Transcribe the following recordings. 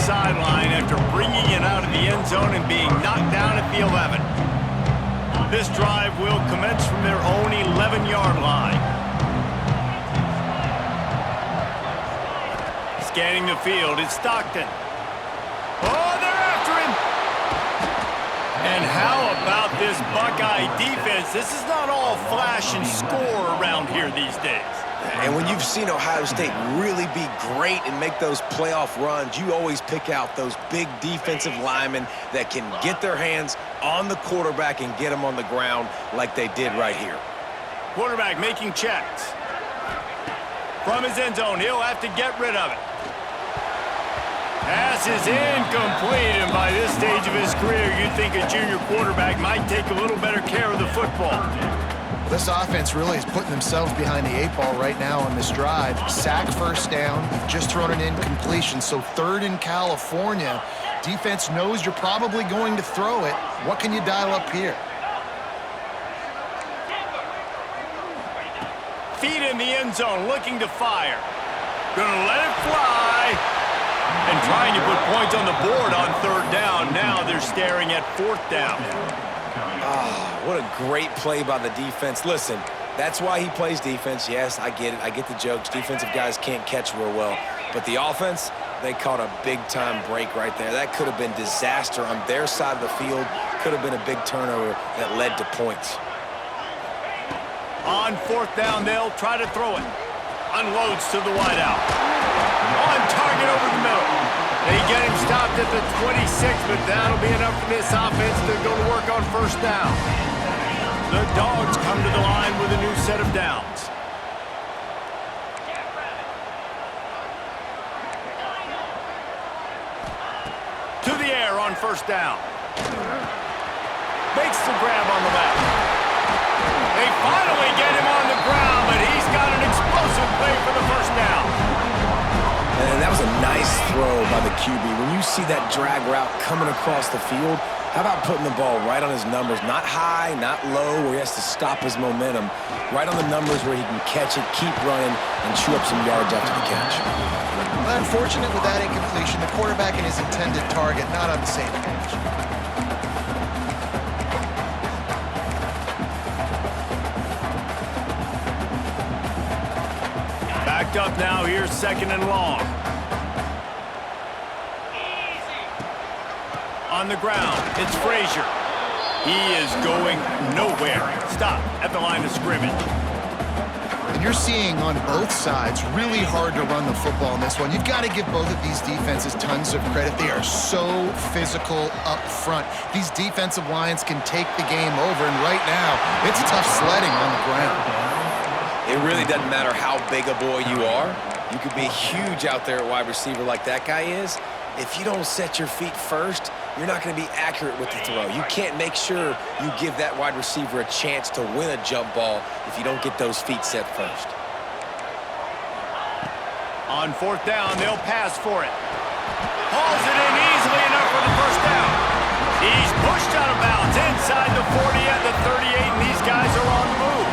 sideline after bringing it out of the end zone and being knocked down at the 11. This drive will commence from their own 11-yard line. Scanning the field, it's Stockton. Oh, they're after him! And how about this Buckeye defense? This is not all flash and score around here these days. And when you've seen Ohio State really be great and make those playoff runs, you always pick out those big defensive linemen that can get their hands on the quarterback and get him on the ground like they did right here. Quarterback making checks. From his end zone, he'll have to get rid of it. Pass is incomplete, and by this stage of his career, you'd think a junior quarterback might take a little better care of the football. This offense really is putting themselves behind the 8 ball right now on this drive. Sack first down, just thrown an incompletion, so third in California. Defense knows you're probably going to throw it. What can you dial up here? Feet in the end zone, looking to fire. Gonna let it fly. And trying to put points on the board on third down. Now they're staring at fourth down. What a great play by the defense. Listen, that's why he plays defense. Yes, I get it. I get the jokes. Defensive guys can't catch real well. But the offense, they caught a big-time break right there. That could have been disaster on their side of the field. Could have been a big turnover that led to points. On fourth down, they'll try to throw it. Unloads to the wideout. On target over the middle. They get him stopped at the 26, but that'll be enough for this offense to go to work on first down. The Dogs come to the line with a new set of downs. To the air on first down. Makes the grab on the left. They finally get him on the ground, but he's got an explosive play for the first down. And that was a nice throw by the QB. When you see that drag route coming across the field, how about putting the ball right on his numbers? Not high, not low, where he has to stop his momentum. Right on the numbers where he can catch it, keep running, and chew up some yards after the catch. Well, unfortunate with that incompletion, the quarterback and his intended target not on the same page. Backed up now, here's second and long. On the ground, it's Frazier. He is going nowhere. Stop at the line of scrimmage. And you're seeing on both sides really hard to run the football in this one. You've got to give both of these defenses tons of credit. They are so physical up front. These defensive lines can take the game over, and right now, it's tough sledding on the ground. It really doesn't matter how big a boy you are. You could be huge out there at wide receiver like that guy is. If you don't set your feet first, you're not going to be accurate with the throw. You can't make sure you give that wide receiver a chance to win a jump ball if you don't get those feet set first. On fourth down, they'll pass for it. Hauls it in easily enough for the first down. He's pushed out of bounds inside the 40 at the 38, and these guys are on the move.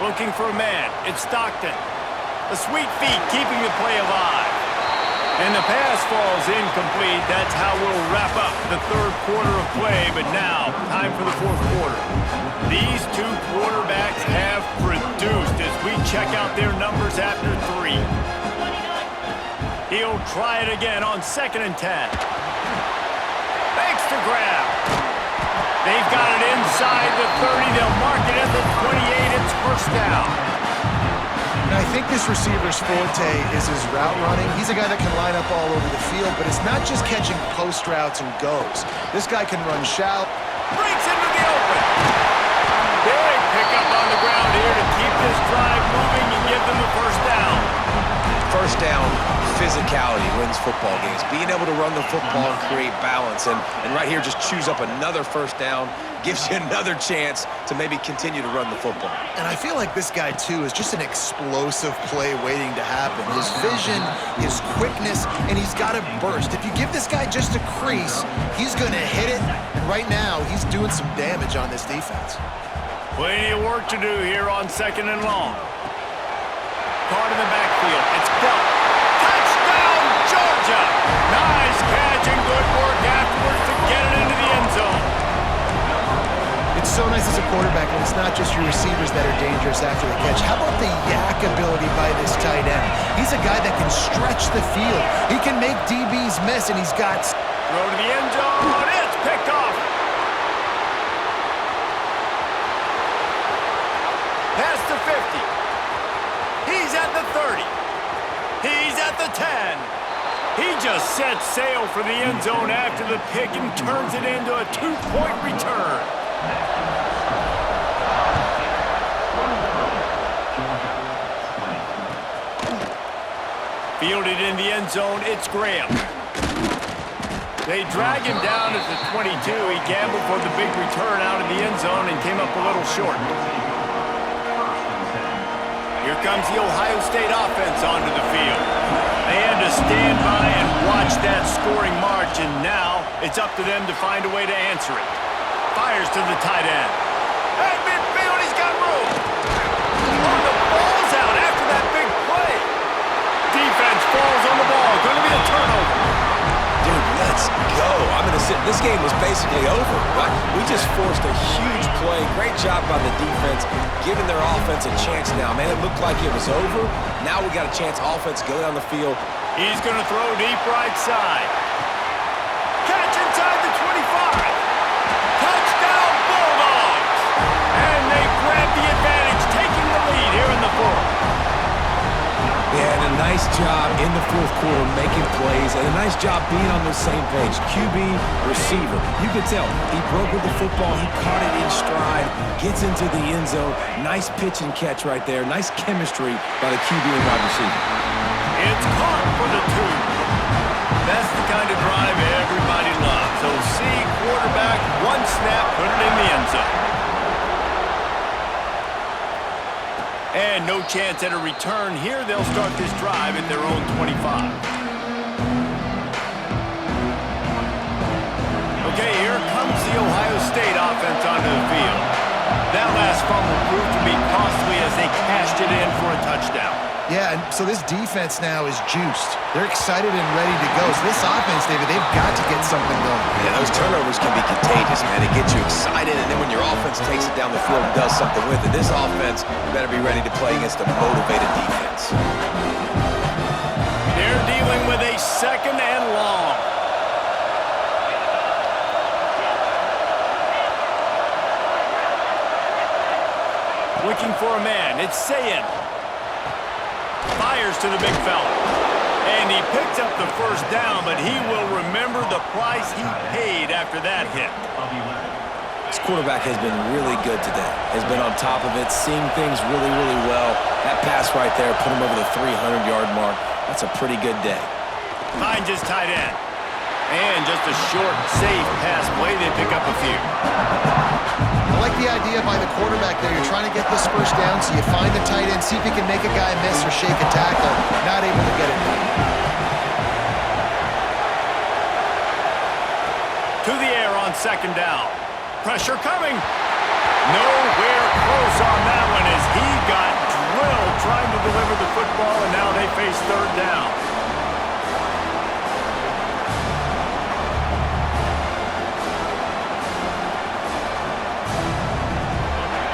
Looking for a man. It's Stockton. The sweet feet keeping the play alive. And the pass falls incomplete. That's how we'll wrap up the third quarter of play. But now, time for the fourth quarter. These two quarterbacks have produced as we check out their numbers after 3. He'll try it again on 2nd and 10. Makes the grab. They've got it inside the 30. They'll mark it at the 28. It's first down. And I think this receiver's forte is his route running. He's a guy that can line up all over the field, but it's not just catching post routes and goes. This guy can run shallow. Breaks into the open. Big pickup on the ground here to keep this drive moving and give them the first down. First down, physicality wins football games. Being able to run the football and create balance. And right here, just choose up another first down, gives you another chance to maybe continue to run the football. And I feel like this guy, too, is just an explosive play waiting to happen. His vision, his quickness, and he's got a burst. If you give this guy just a crease, he's going to hit it. And right now, he's doing some damage on this defense. Plenty of work to do here on 2nd and long. Caught in the backfield. It's Belt. so nice as a quarterback when it's not just your receivers that are dangerous after the catch. How about the yak ability by this tight end? He's a guy that can stretch the field. He can make DBs miss, and he's got... Throw to the end zone. It's picked off. Past the 50. He's at the 30. He's at the 10. He just sets sail for the end zone after the pick and turns it into a 2-point return. Fielded in the end zone, it's Graham. They drag him down at the 22. He gambled for the big return out of the end zone and came up a little short. Here comes the Ohio State offense onto the field. They had to stand by and watch that scoring march, and now it's up to them to find a way to answer it. Fires to the tight end. At midfield, he's got room. Oh, the ball's out after that big play. Defense falls on the ball. Going to be a turnover. Dude, let's go. I'm going to sit. This game was basically over, right? We just forced a huge play. Great job by the defense, giving their offense a chance now. Man, it looked like it was over. Now we got a chance. Offense, go down the field. He's going to throw deep right side. Catch inside the 25. Touchdown, Bulldogs. And they grab the advantage, taking the lead here in the fourth. Yeah, and a nice job in the fourth quarter making plays, and a nice job being on the same page. QB, receiver. You could tell he broke with the football. He caught it in stride, gets into the end zone. Nice pitch and catch right there. Nice chemistry by the QB and wide receiver. It's caught for the 2. That's the kind of drive everybody loves. So see, quarterback, one snap, put it in the end zone. And no chance at a return here. They'll start this drive at their own 25. Okay, here comes the Ohio State offense onto the field. That last fumble proved to be costly as they cashed it in for a touchdown. Yeah, and so this defense now is juiced. They're excited and ready to go. So this offense, David, they've got to get something going. Yeah, those turnovers can be contagious, man. It gets you excited, and then when your offense takes it down the field and does something with it, this offense better be ready to play against a motivated defense. They're dealing with a second and long. Looking for a man. It's Sayin. Fires to the big fella. And he picks up the first down, but he will remember the price he paid after that hit. This quarterback has been really good today. Has been on top of it, seeing things really, really well. That pass right there put him over the 300-yard mark. That's a pretty good day. Finds his tight end. And just a short, safe pass play. They pick up a few. I like the idea by the quarterback there. You're trying to get this first down, so you find the tight end, see if he can make a guy miss or shake a tackle. Not able to get it done. To the air on second down. Pressure coming. Nowhere close on that one as he got drilled trying to deliver the football, and now they face third down.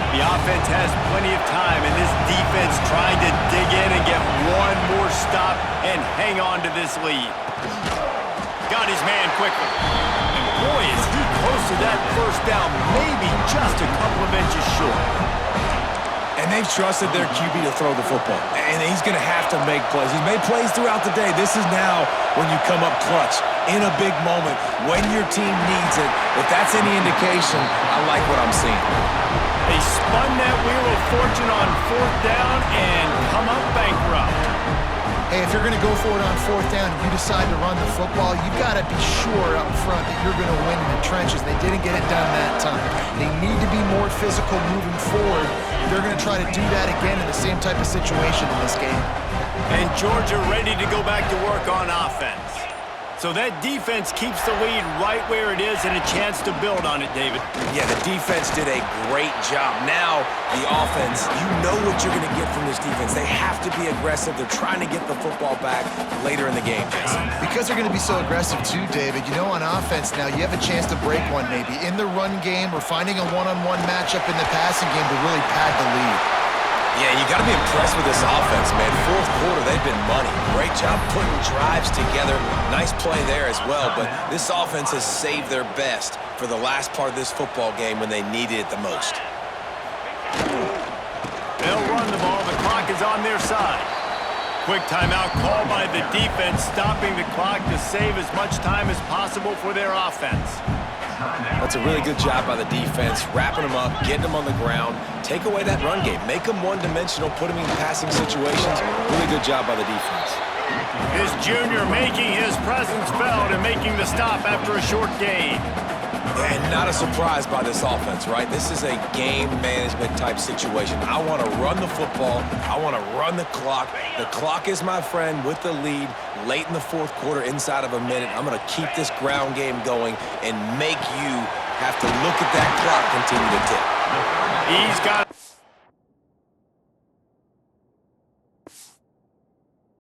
The offense has plenty of time, and this defense trying to dig in and get one more stop and hang on to this lead. Got his man quickly. And boy, is he close to that first down, maybe just a couple of inches short. And they've trusted their QB to throw the football. And he's going to have to make plays. He's made plays throughout the day. This is now when you come up clutch in a big moment when your team needs it. If that's any indication, I like what I'm seeing. They spun that wheel of fortune on fourth down and come up bankrupt. Hey, if you're going to go for it on fourth down and you decide to run the football, you've got to be sure up front that you're going to win in the trenches. They didn't get it done that time. They need to be more physical moving forward. They're going to try to do that again in the same type of situation in this game. And Georgia ready to go back to work on offense. So that defense keeps the lead right where it is and a chance to build on it, David. Yeah, the defense did a great job. Now, the offense, you know what you're going to get from this defense. They have to be aggressive. They're trying to get the football back later in the game, Jesse. Because they're going to be so aggressive too, David, you know on offense now you have a chance to break one maybe in the run game or finding a one-on-one matchup in the passing game to really pad the lead. Yeah, you got to be impressed with this offense, man. Fourth quarter, they've been money. Great job putting drives together. Nice play there as well, but this offense has saved their best for the last part of this football game when they needed it the most. They'll run the ball. The clock is on their side. Quick timeout called by the defense, stopping the clock to save as much time as possible for their offense. That's a really good job by the defense, wrapping them up, getting them on the ground. Take away that run game. Make them one-dimensional, put them in passing situations. Really good job by the defense. His junior making his presence felt and making the stop after a short gain. And not a surprise by this offense, right? This is a game management type situation. I want to run the football. I want to run the clock. The clock is my friend with the lead late in the fourth quarter, inside of a minute. I'm going to keep this ground game going and make you have to look at that clock continue to tick. He's got